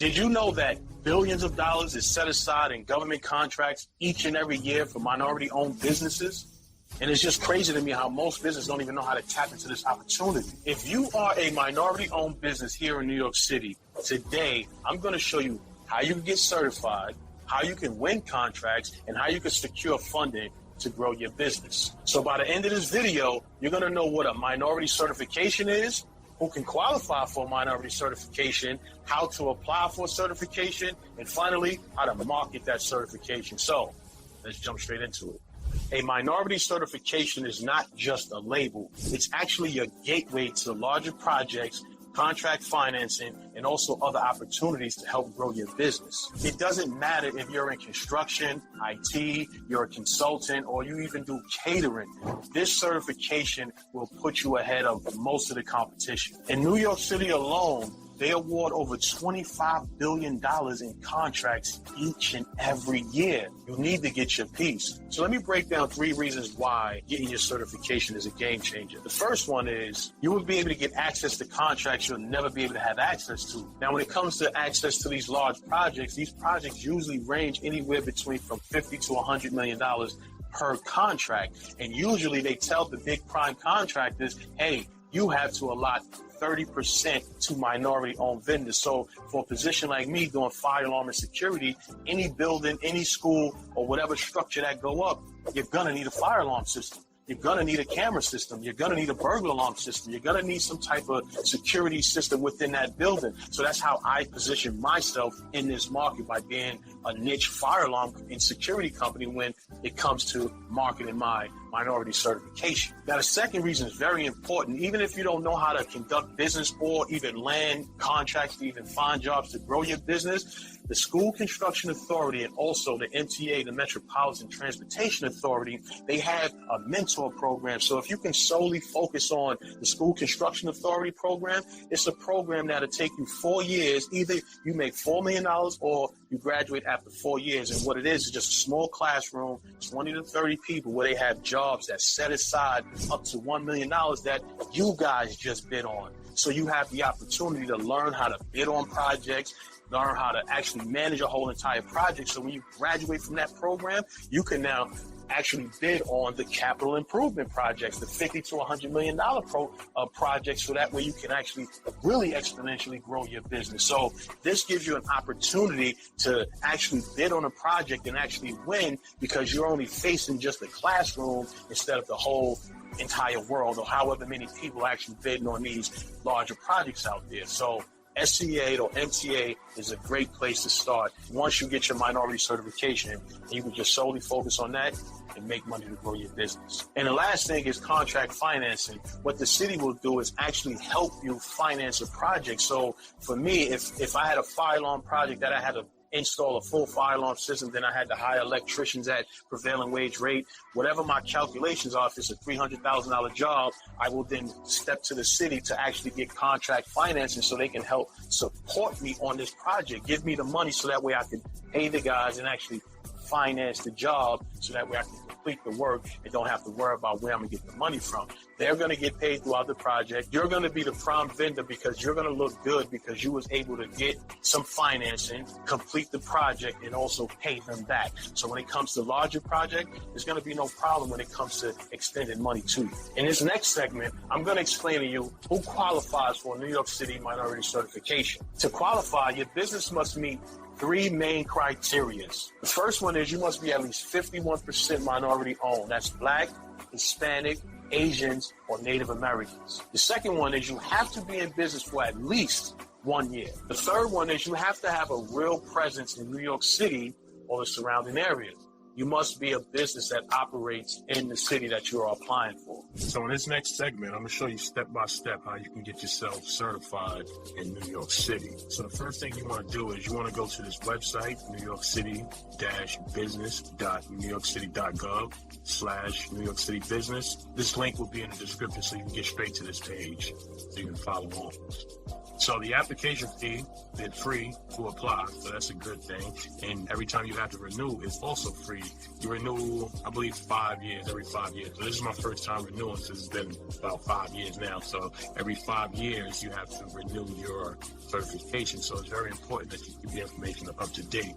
Did you know that billions of dollars is set aside in government contracts each and every year for minority-owned businesses? And it's just crazy to me how most businesses don't even know how to tap into this opportunity. If you are a minority-owned business here in New York City, today I'm going to show you how you can get certified, how you can win contracts, and how you can secure funding to grow your business. So by the end of this video, you're going to know what a minority certification is, who can qualify for a minority certification, how to apply for a certification, and finally, how to market that certification. So let's jump straight into it. A minority certification is not just a label. It's actually your gateway to larger projects, contract financing, and also other opportunities to help grow your business. It doesn't matter if you're in construction, IT, you're a consultant, or you even do catering. This certification will put you ahead of most of the competition. In New York City alone, they award over $25 billion in contracts each and every year. You need to get your piece. So let me break down 3 reasons why getting your certification is a game changer. The first one is you will be able to get access to contracts you'll never be able to have access to. Now, when it comes to access to these large projects, these projects usually range anywhere between from $50 to $100 million per contract. And usually they tell the big prime contractors, hey, you have to allot 30% to minority-owned vendors. So for a position like me doing fire alarm and security, any building, any school, or whatever structure that go up, you're going to need a fire alarm system. You're going to need a camera system. You're going to need a burglar alarm system. You're going to need some type of security system within that building. So that's how I position myself in this market, by being a niche fire alarm and security company when it comes to marketing my minority certification. Now, the second reason is very important. Even if you don't know how to conduct business or even land contracts to even find jobs to grow your business, the School Construction Authority and also the MTA, the Metropolitan Transportation Authority, they have a mentor program. So if you can solely focus on the School Construction Authority program, it's a program that'll take you 4 years. Either you make $4 million or you graduate after 4 years. And what it is just a small classroom, 20 to 30 people, where they have jobs that set aside up to $1 million that you guys just bid on. So you have the opportunity to learn how to bid on projects, learn how to actually manage a whole entire project. So when you graduate from that program, you can now actually bid on the capital improvement projects, the $50 to $100 million projects. So that way you can actually really exponentially grow your business. So this gives you an opportunity to actually bid on a project and actually win, because you're only facing just the classroom instead of the whole entire world, or however many people actually bidding on these larger projects out there. So SCA or MTA is a great place to start once you get your minority certification. You can just solely focus on that and make money to grow your business. And the last thing is contract financing. What the city will do is actually help you finance a project. So for me, if I had a fire alarm project that I had to install a full fire alarm system, then I had to hire electricians at prevailing wage rate. Whatever my calculations are, if it's a $300,000 job, I will then step to the city to actually get contract financing so they can help support me on this project, give me the money so that way I can pay the guys and actually finance the job, so that way I can complete the work and don't have to worry about where I'm going to get the money from. They're going to get paid throughout the project. You're going to be the prime vendor because you're going to look good because you was able to get some financing, complete the project, and also pay them back. So when it comes to larger project, there's going to be no problem when it comes to extending money to you. In this next segment, I'm going to explain to you who qualifies for a New York City minority certification. To qualify, your business must meet 3 main criteria. The first one is you must be at least 51% minority owned. That's Black, Hispanic, Asians, or Native Americans. The second one is you have to be in business for at least 1 year. The third one is you have to have a real presence in New York City or the surrounding areas. You must be a business that operates in the city that you are applying for. So in this next segment, I'm going to show you step by step how you can get yourself certified in New York City. So the first thing you want to do is you want to go to this website, newyorkcity-business.newyorkcity.gov/New York City Business. This link will be in the description so you can get straight to this page so you can follow on. So the application fee is free to apply, so that's a good thing. And every time you have to renew, it's also free. You renew, I believe, 5 years, every 5 years. So this is my first time renewing since it's been about 5 years now. So every 5 years, you have to renew your certification. So it's very important that you keep the information up to date.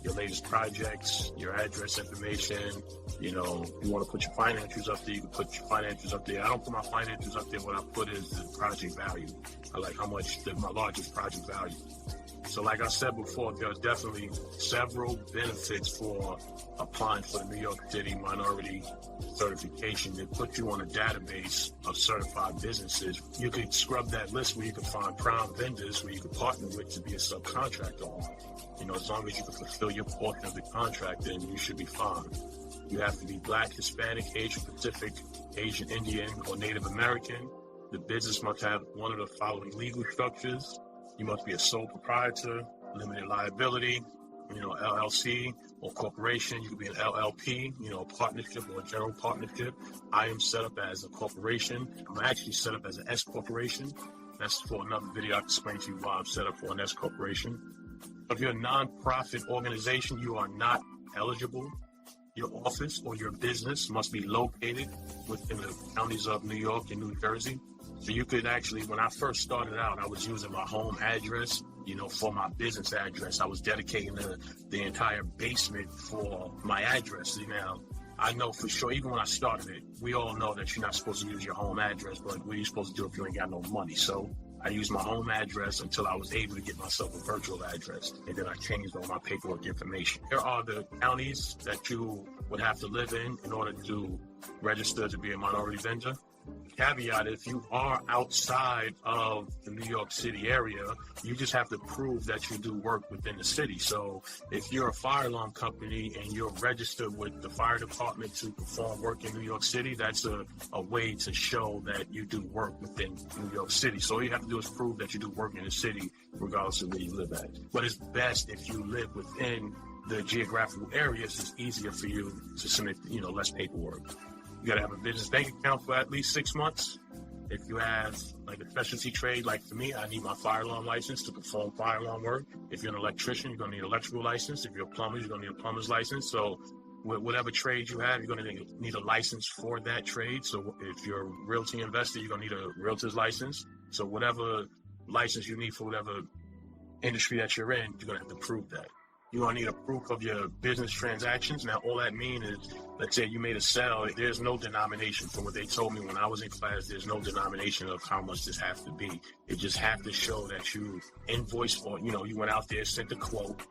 Your latest projects, your address information, you want to put your financials up there, you can put your financials up there. I don't put my financials up there. What I put is the project value. I like how much my largest project value. So like I said before, there are definitely several benefits for applying for the New York City minority certification. They put you on a database of certified businesses. You could scrub that list where you can find prime vendors where you can partner with to be a subcontractor on. As long as you can fulfill your portion of the contract, then you should be fine. You have to be Black, Hispanic, Asian Pacific, Asian Indian, or Native American. The business must have one of the following legal structures. You must be a sole proprietor, limited liability, LLC or corporation. You could be an LLP, a partnership or a general partnership. I am set up as a corporation. I'm actually set up as an S corporation. That's for another video. I can explain to you why I'm set up for an S corporation. If you're a nonprofit organization, you are not eligible. Your office or your business must be located within the counties of New York and New Jersey. So you could actually, when I first started out, I was using my home address, for my business address. I was dedicating the entire basement for my address. Now, I know for sure, even when I started it, we all know that you're not supposed to use your home address, but what are you supposed to do if you ain't got no money? So I used my home address until I was able to get myself a virtual address, and then I changed all my paperwork information. Here are the counties that you would have to live in order to register to be a minority vendor. Caveat, if you are outside of the New York City area, you just have to prove that you do work within the city. So if you're a fire alarm company and you're registered with the fire department to perform work in New York City, that's a way to show that you do work within New York City. So all you have to do is prove that you do work in the city, regardless of where you live at. But it's best if you live within the geographical areas. It's easier for you to submit, less paperwork. You got to have a business bank account for at least 6 months. If you have like a specialty trade, like for me, I need my fire alarm license to perform fire alarm work. If you're an electrician, you're going to need an electrical license. If you're a plumber, you're going to need a plumber's license. So whatever trade you have, you're going to need a license for that trade. So if you're a realty investor, you're going to need a realtor's license. So whatever license you need for whatever industry that you're in, you're going to have to prove that. You're going to need a proof of your business transactions. Now, all that means is, let's say you made a sale. There's no denomination. From what they told me when I was in class, there's no denomination of how much this has to be. It just has to show that you invoiced for, you went out there, sent a quote.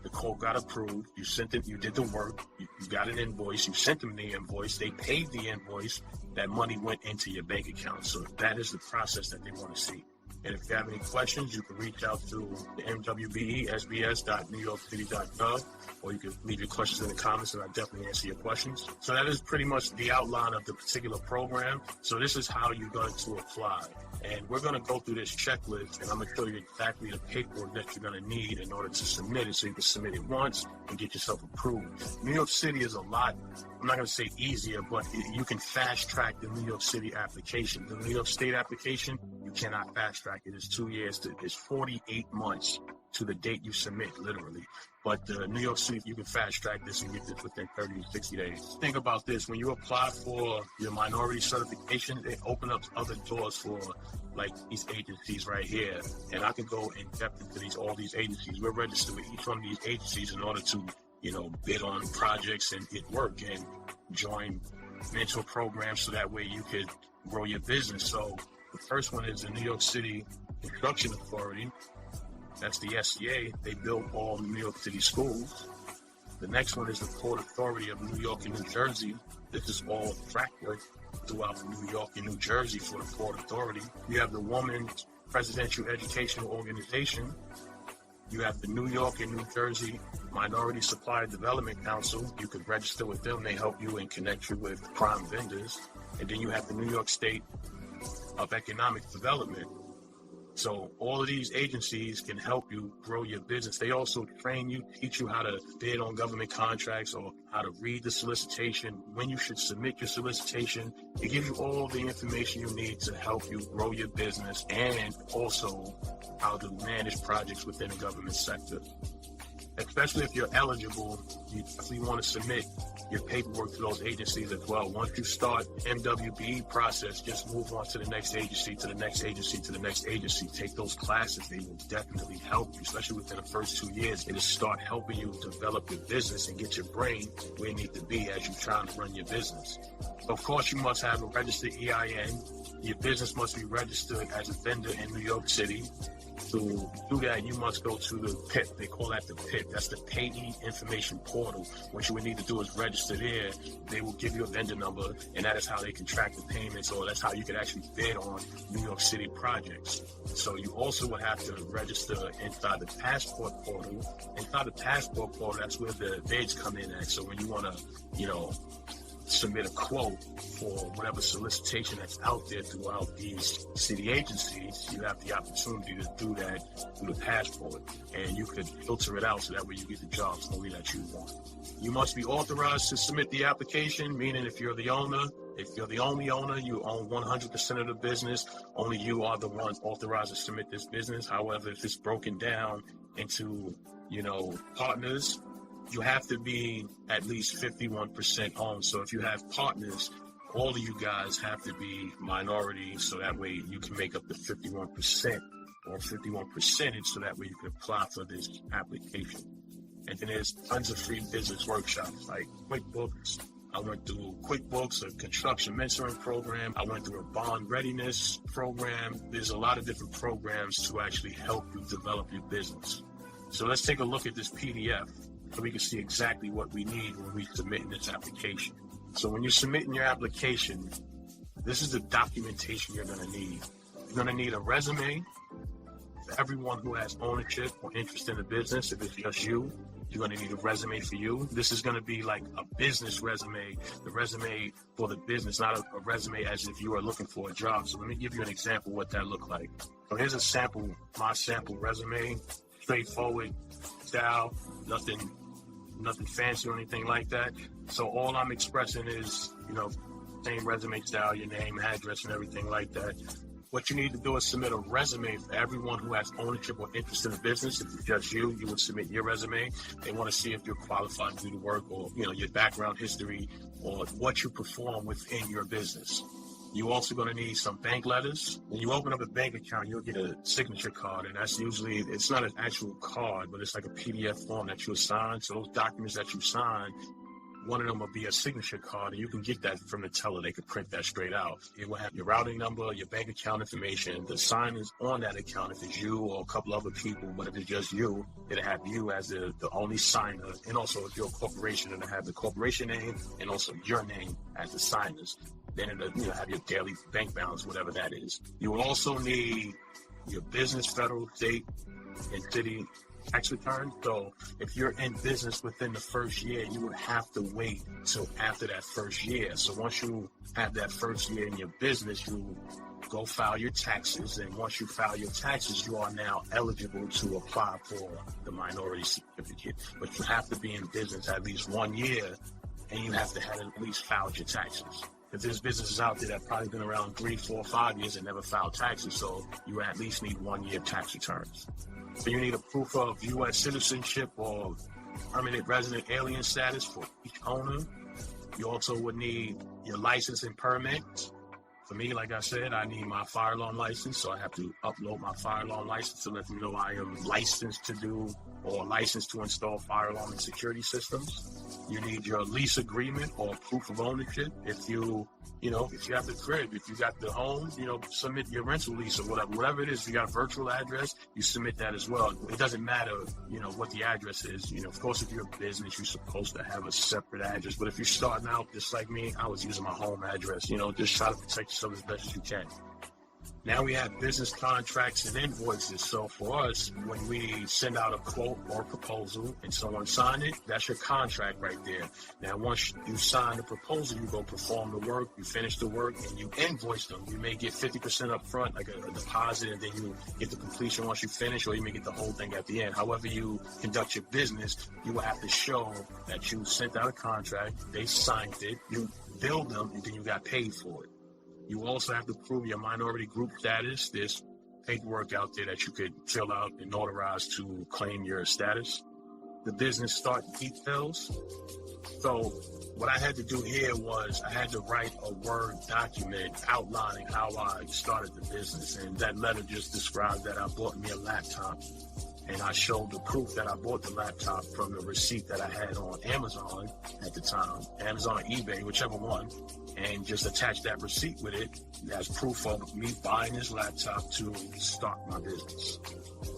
The quote got approved. You sent it. You did the work. You got an invoice. You sent them the invoice. They paid the invoice. That money went into your bank account. So that is the process that they want to see. And if you have any questions, you can reach out to the MWBE, sbs.newyorkcity.gov, or you can leave your questions in the comments and I'll definitely answer your questions. So that is pretty much the outline of the particular program. So this is how you're going to apply. And we're going to go through this checklist, and I'm going to show you exactly the paperwork that you're going to need in order to submit it, so you can submit it once and get yourself approved. New York City is a lot, I'm not going to say easier, but you can fast track the New York City application. The New York State application, you cannot fast track it. It's 2 years, it's 48 months to the date you submit, literally. But New York City, you can fast track this and get this within 30 to 60 days. Think about this. When you apply for your minority certification, it opens up other doors for like these agencies right here. And I can go in depth into all these agencies. We're registered with each one of these agencies in order to, bid on projects and get work and join mentor programs so that way you could grow your business. So the first one is the New York City Construction Authority. That's the SCA. They build all the New York City schools. The next one is the Port Authority of New York and New Jersey. This is all track work throughout New York and New Jersey for the Port Authority. You have the Women's Presidential Educational Organization. You have the New York and New Jersey Minority Supply Development Council. You could register with them. They help you and connect you with prime vendors. And then you have the New York State of Economic Development. So all of these agencies can help you grow your business. They also train you, teach you how to bid on government contracts or how to read the solicitation, when you should submit your solicitation. They give you all the information you need to help you grow your business, and also how to manage projects within the government sector. Especially if you're eligible, you definitely want to submit your paperwork to those agencies as well. Once you start MWBE process, just move on to the next agency, to the next agency, to the next agency. Take those classes. They will definitely help you, especially within the first 2 years. It'll start helping you develop your business and get your brain where it needs to be as you're trying to run your business. Of course, you must have a registered EIN. Your business must be registered as a vendor in New York City. To do that, you must go to the PIP. They call that the PIP. That's the Payee Information Portal. What you would need to do is register there. They will give you a vendor number, and that is how they can track the payments, or that's how you can actually bid on New York City projects. So you also would have to register inside the Passport Portal. Inside the Passport Portal, that's where the bids come in at. So when you want to, submit a quote for whatever solicitation that's out there throughout these city agencies, you have the opportunity to do that through the passport, and you could filter it out so that way you get the jobs only that you want. You must be authorized to submit the application, meaning if you're the owner, if you're the only owner, you own 100% of the business, only you are the one authorized to submit this business. However, if it's broken down into, partners, you have to be at least 51% owned. So if you have partners, all of you guys have to be minorities, so that way you can make up the 51% or 51 percentage, so that way you can apply for this application. And then there's tons of free business workshops like QuickBooks. I went through QuickBooks, a construction mentoring program. I went through a bond readiness program. There's a lot of different programs to actually help you develop your business. So let's take a look at this PDF so we can see exactly what we need when we submit this application. So when you're submitting your application, this is the documentation you're going to need. You're going to need a resume for everyone who has ownership or interest in the business. If it's just you, you're going to need a resume for you. This is going to be like a business resume, the resume for the business, not a resume as if you are looking for a job. So let me give you an example of what that looked like. So here's a sample, my sample resume, straightforward style, nothing fancy or anything like that. So all I'm expressing is, same resume style, your name, address, and everything like that. What you need to do is submit a resume for everyone who has ownership or interest in the business. If it's just you would submit your resume. They want to see if you're qualified to do the work, or, your background history, or what you perform within your business. You're also going to need some bank letters. When you open up a bank account, you'll get a signature card, and that's usually, it's not an actual card, but it's like a PDF form that you'll sign. So those documents that you sign, one of them will be a signature card, and you can get that from the teller. They can print that straight out. It will have your routing number, your bank account information. The sign is on that account if it's you or a couple other people, but if it's just you, it'll have you as the only signer. And also if you're a corporation, it'll have the corporation name and also your name as the signers. Then it'll have your daily bank balance, whatever that is. You will also need your business, federal, state, and city tax return. So if you're in business within the first year, you would have to wait till after that first year. So once you have that first year in your business, you go file your taxes. And once you file your taxes, you are now eligible to apply for the minority certificate. But you have to be in business at least 1 year, and you have to have at least filed your taxes. If there's businesses out there that probably been around 3, 4, 5 years and never filed taxes, so you at least need 1 year tax returns. So you need a proof of U.S. citizenship or permanent resident alien status for each owner. You also would need your license and permit. For me, like I said, I need my fire alarm license, so I have to upload my fire alarm license to let them know I am licensed to do or licensed to install fire alarm and security systems. You need your lease agreement or proof of ownership. If you have the crib, if you got the home, submit your rental lease or whatever it is. If you got a virtual address, you submit that as well. It doesn't matter, what the address is. Of course, if you're a business, you're supposed to have a separate address. But if you're starting out just like me, I was using my home address. Just try to protect yourself as best as you can. Now we have business contracts and invoices. So for us, when we send out a quote or proposal and someone sign it, that's your contract right there. Now, once you sign the proposal, you go perform the work, you finish the work, and you invoice them. You may get 50% up front, like a deposit, and then you get the completion once you finish, or you may get the whole thing at the end. However you conduct your business, you will have to show that you sent out a contract, they signed it, you billed them, and then you got paid for it. You also have to prove your minority group status. There's paperwork out there that you could fill out and notarize to claim your status. The business start details. So what I had to do here was I had to write a Word document outlining how I started the business. And that letter just described that I bought me a laptop. And I showed the proof that I bought the laptop from the receipt that I had on Amazon at the time, Amazon or eBay, whichever one, and just attach that receipt with it as proof of me buying this laptop to start my business.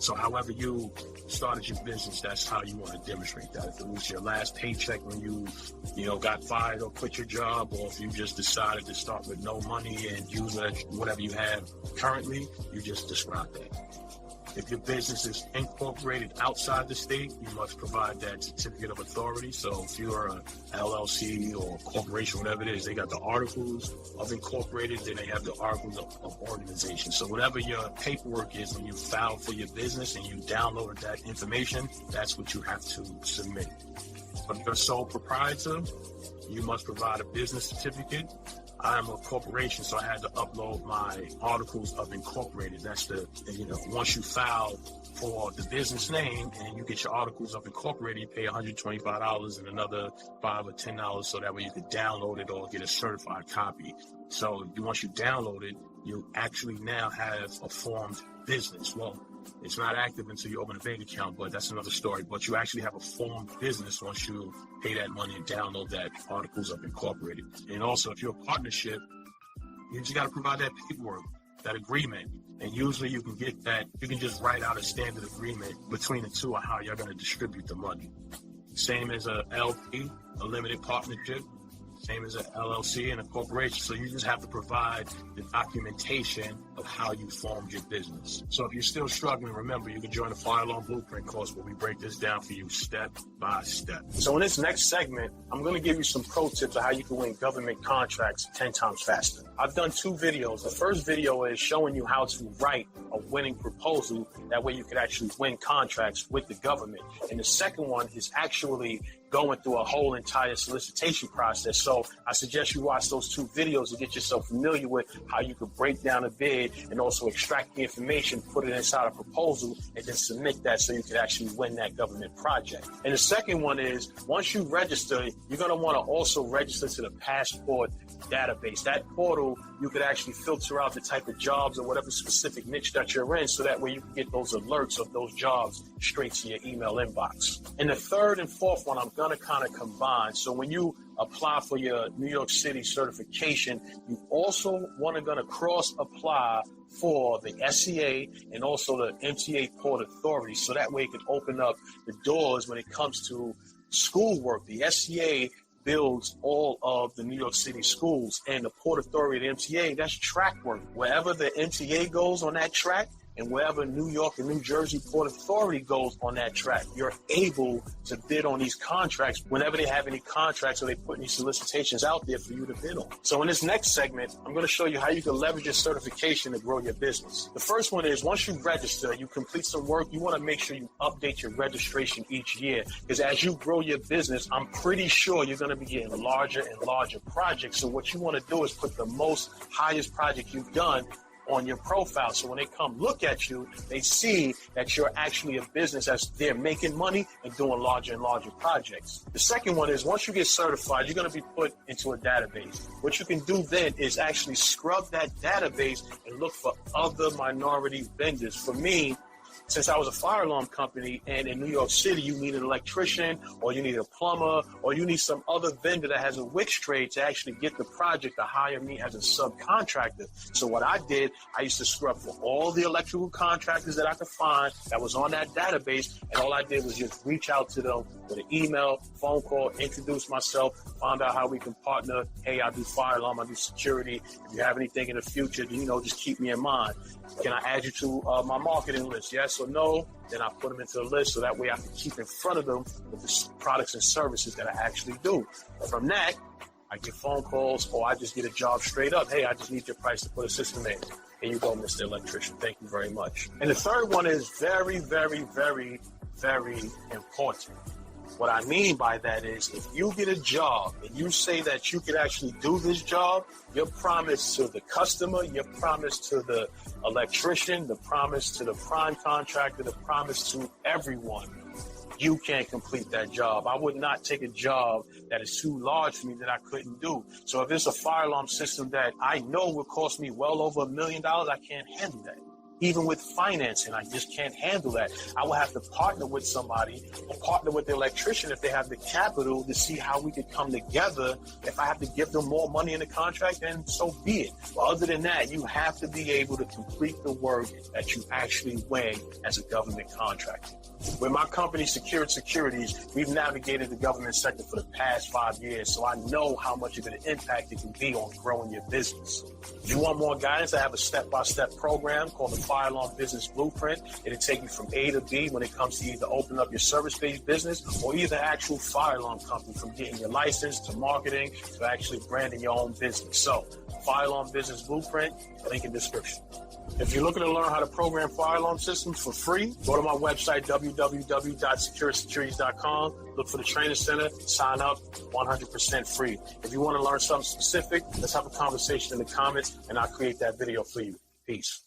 So however you started your business, that's how you want to demonstrate that. If it was your last paycheck when you got fired or quit your job, or if you just decided to start with no money and use whatever you have currently, you just describe that. If your business is incorporated outside the state, you must provide that certificate of authority. So if you're an LLC or corporation, whatever it is, they got the articles of incorporated, then they have the articles of organization. So whatever your paperwork is when you file for your business and you download that information, that's what you have to submit. If you're a sole proprietor, you must provide a business certificate. I'm a corporation, so I had to upload my articles of incorporated. That's once you file for the business name and you get your articles of incorporated, you pay $125 and another $5 or $10 so that way you can download it or get a certified copy. So once you download it, you actually now have a formed business. Well, it's not active until you open a bank account, but that's another story. But you actually have a formed business once you pay that money and download that articles of incorporated. And also, if you're a partnership, you just got to provide that paperwork, that agreement. And usually you can get that, you can just write out a standard agreement between the two on how you're going to distribute the money. Same as a LP, a limited partnership. Same as an LLC and a corporation. So you just have to provide the documentation of how you formed your business. So if you're still struggling, remember, you can join the Fire Alarm Blueprint course where we break this down for you step by step. So in this next segment, I'm going to give you some pro tips of how you can win government contracts 10 times faster. I've done 2 videos. The first video is showing you how to write a winning proposal. That way you can actually win contracts with the government. And the second one is actually going through a whole entire solicitation process. So I suggest you watch those 2 videos to get yourself familiar with how you can break down a bid and also extract the information, put it inside a proposal, and then submit that so you can actually win that government project. And the second one is, once you register, you're going to want to also register to the Passport database. That portal, you could actually filter out the type of jobs or whatever specific niche that you're in, so that way you can get those alerts of those jobs straight to your email inbox. And the third and fourth one, I'm going to kind of combine. So when you apply for your New York City certification, you also want to cross apply for the SCA and also the MTA Port Authority, so that way it can open up the doors when it comes to schoolwork. The SCA builds all of the New York City schools, and the Port Authority, the MTA, that's track work. Wherever the MTA goes on that track, and wherever New York and New Jersey Port Authority goes on that track, you're able to bid on these contracts whenever they have any contracts or they put any solicitations out there for you to bid on. So in this next segment, I'm going to show you how you can leverage your certification to grow your business. The first one is, once you register, you complete some work, you want to make sure you update your registration each year, because as you grow your business, I'm pretty sure you're going to be getting larger and larger projects. So what you want to do is put the highest project you've done on your profile. So when they come look at you, they see that you're actually a business as they're making money and doing larger and larger projects. The second one is, once you get certified, you're going to be put into a database. What you can do then is actually scrub that database and look for other minority vendors. For me, since I was a fire alarm company, and in New York City, you need an electrician, or you need a plumber, or you need some other vendor that has a Wix trade to actually get the project to hire me as a subcontractor. So what I did, I used to scrub for all the electrical contractors that I could find that was on that database, and all I did was just reach out to them with an email, phone call, introduce myself, find out how we can partner. Hey, I do fire alarm, I do security. If you have anything in the future, just keep me in mind. Can I add you to my marketing list? Yes or no? Then I put them into the list so that way I can keep in front of them with the products and services that I actually do. From that, I get phone calls, or I just get a job straight up. Hey, I just need your price to put a system in. Here you go, Mr. Electrician. Thank you very much. And the third one is very, very, very, very important. What I mean by that is, if you get a job and you say that you can actually do this job, your promise to the customer, your promise to the electrician, the promise to the prime contractor, the promise to everyone, you can't complete that job. I would not take a job that is too large for me that I couldn't do. So if it's a fire alarm system that I know will cost me well over $1 million, I can't handle that. Even with financing, I just can't handle that. I will have to partner with somebody, or partner with the electrician if they have the capital, to see how we could come together. If I have to give them more money in the contract, then so be it. But other than that, you have to be able to complete the work that you actually win as a government contractor. With my company, Secured Securities, we've navigated the government sector for the past 5 years, so I know how much of an impact it can be on growing your business. If you want more guidance, I have a step-by-step program called the Fire Alarm Business Blueprint. It'll take you from A to B when it comes to either open up your service-based business or either actual fire alarm company, from getting your license to marketing to actually branding your own business. So, Fire Alarm Business Blueprint, link in description. If you're looking to learn how to program fire alarm systems for free, go to my website, www.securesecurities.com. Look for the Trainer Center, sign up, 100% free. If you want to learn something specific, let's have a conversation in the comments, and I'll create that video for you. Peace.